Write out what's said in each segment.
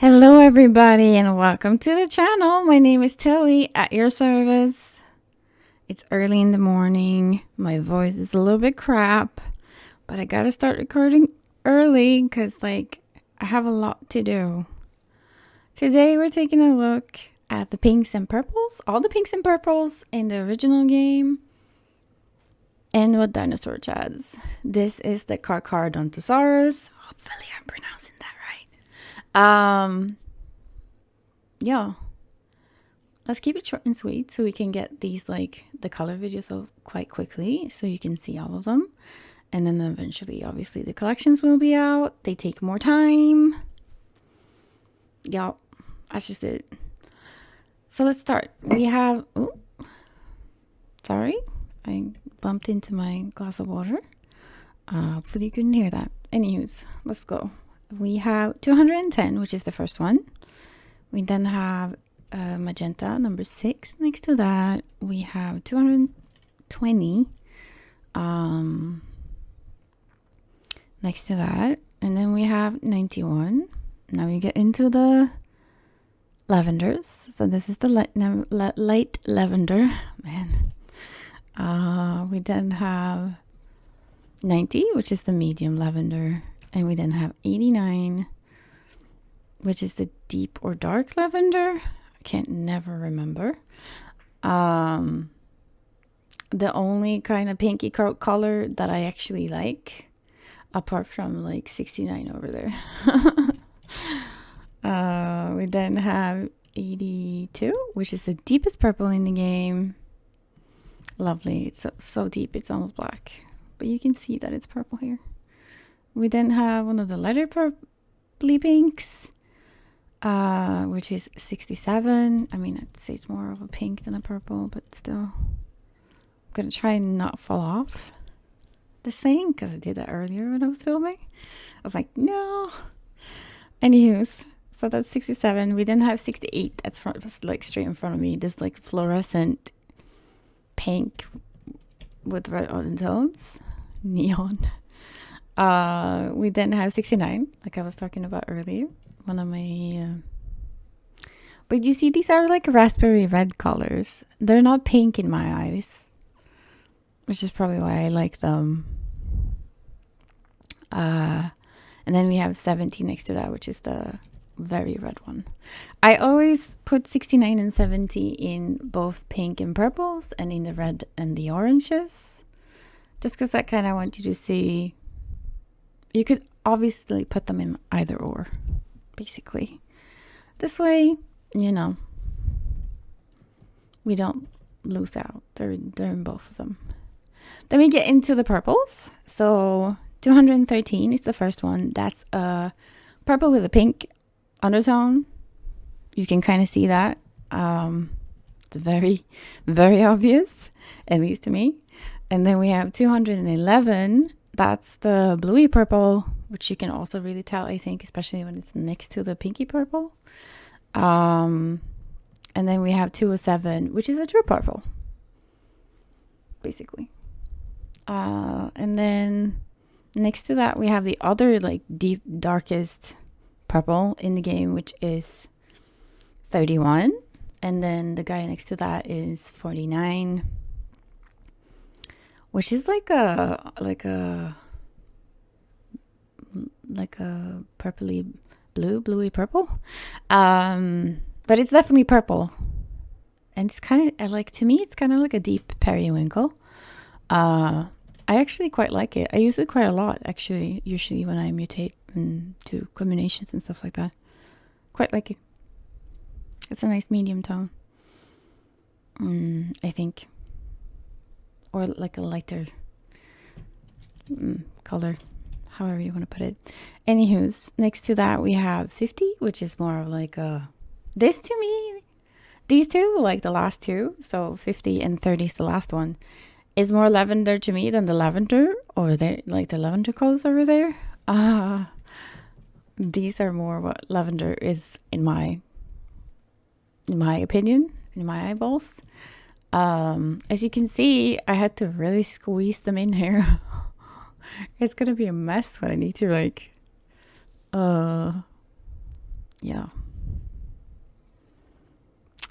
Hello everybody and welcome to the channel. My name is Tilly at your service. It's early in the morning. My voice is a little bit crap, but I gotta start recording early because I have a lot to do. Today we're taking a look at the pinks and purples, all the pinks and purples in the original game and what dinosaur chads. This is the Carcharodontosaurus. Hopefully I'm pronouncing that right. Yeah, let's keep it short and sweet so we can get these the color videos out quite quickly so you can see all of them, and then eventually obviously the collections will be out. They take more time. Yeah, that's just it. So let's start. We have sorry, I bumped into my glass of water. Hopefully you couldn't hear that. Anywho's, let's go. We have 210, which is the first one. We then have magenta, number 6. Next to that, we have 220. Next to that, and then we have 91. Now we get into the lavenders. So this is the light lavender, man. We then have 90, which is the medium lavender. And we then have 89, which is the deep or dark lavender. I can't never remember. The only kind of pinky color that I actually like, apart from 69 over there. We then have 82, which is the deepest purple in the game. Lovely. It's so deep, it's almost black. But you can see that it's purple here. We then have one of the lighter purpley pinks, which is 67. I mean, I'd say it's more of a pink than a purple, but still. I'm going to try and not fall off this thing because I did that earlier when I was filming. I was like, no. Anyways, so that's 67. We then have 68. That's straight in front of me. This fluorescent pink with red undertones. Neon. We then have 69, like I was talking about earlier. One of my but you see, these are raspberry red colors. They're not pink in my eyes, which is probably why I like them. And then we have 70 next to that, which is the very red one. I always put 69 and 70 in both pink and purples and in the red and the oranges, just because I kind of want you to see. You could obviously put them in either or, basically. This way, we don't lose out. They're in both of them. Then we get into the purples. So 213 is the first one. That's a purple with a pink undertone. You can kind of see that. It's very, very obvious, at least to me. And then we have 211. That's the bluey purple, which you can also really tell, I think, especially when it's next to the pinky purple. And then we have 207, which is a true purple, basically. And then next to that, we have the other deep, darkest purple in the game, which is 31. And then the guy next to that is 49. Which is like a purpley bluey purple, but it's definitely purple, and it's kind of to me it's kind of like a deep periwinkle. I actually quite like it. I use it quite a lot, actually, usually when I mutate and do combinations and stuff like that. Quite like it. It's a nice medium tone, I think. Or a lighter color, however you want to put it. Anywho's, next to that we have 50, which is more of this to me. These two, the last two, so 50 and 30 is the last one, is more lavender to me than the lavender over there, the lavender colors over there. These are more what lavender is in my opinion, in my eyeballs. As you can see, I had to really squeeze them in here. It's gonna be a mess when I need to yeah.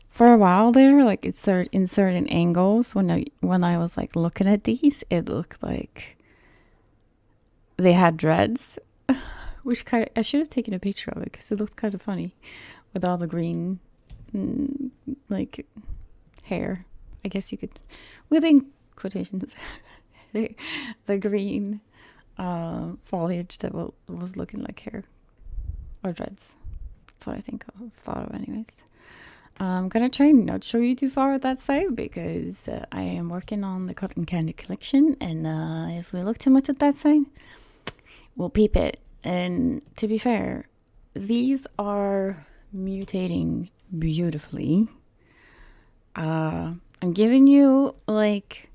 For a while there, like in certain angles, when I was like looking at these, it looked like they had dreads, which kind of, I should have taken a picture of it because it looked kind of funny with all the green, like hair. I guess you could, within quotations, the green foliage that was looking like hair or dreads. That's what I thought of anyways. I'm gonna try and not show you too far at that side because I am working on the cotton candy collection, and if we look too much at that side, we'll peep it. And to be fair, these are mutating beautifully. I'm giving you like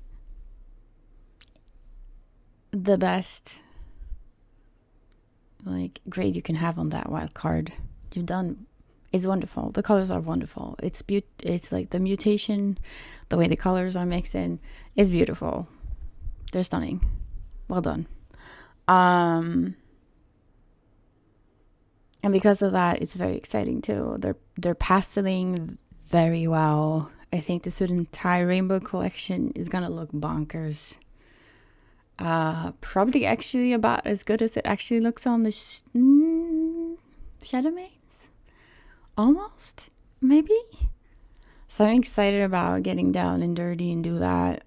the best like grade you can have on that wild card. You've done. It's wonderful. The colors are wonderful. It's like the mutation, the way the colors are mixing is beautiful. They're stunning. Well done. And because of that, it's very exciting too. They're pasteling very well. I think this entire rainbow collection is gonna look bonkers. Probably actually about as good as it actually looks on the Shadow Mains. Almost, maybe. So I'm excited about getting down and dirty and do that.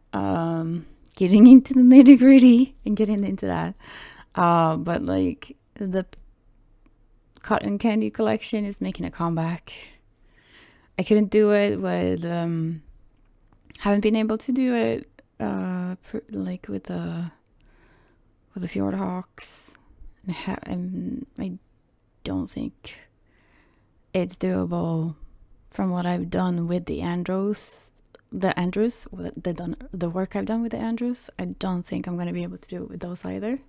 Getting into the nitty gritty and getting into that. But like the cotton candy collection is making a comeback. I couldn't do it with haven't been able to do it like with the Fjord Hawks. I don't think it's doable from what I've done with the work I've done with the Andrews. I don't think I'm going to be able to do it with those either.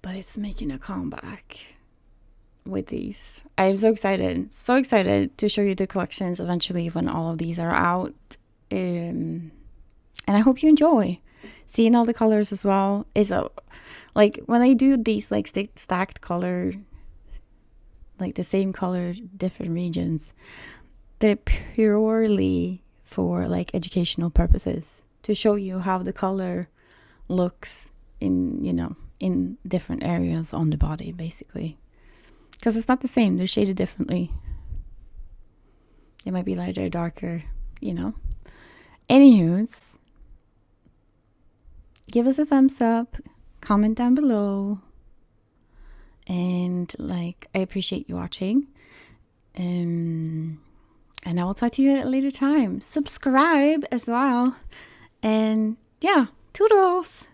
But it's making a comeback with these. I'm so excited to show you the collections eventually when all of these are out. And I hope you enjoy seeing all the colors as well. It's like when I do these like stacked color, like the same color, different regions, they're purely for like educational purposes to show you how the color looks in different areas on the body, basically, because it's not the same. They're shaded differently. It might be lighter, darker, Anywho's, give us a thumbs up, comment down below, and like I appreciate you watching. And I will talk to you at a later time. Subscribe as well. And yeah, toodles.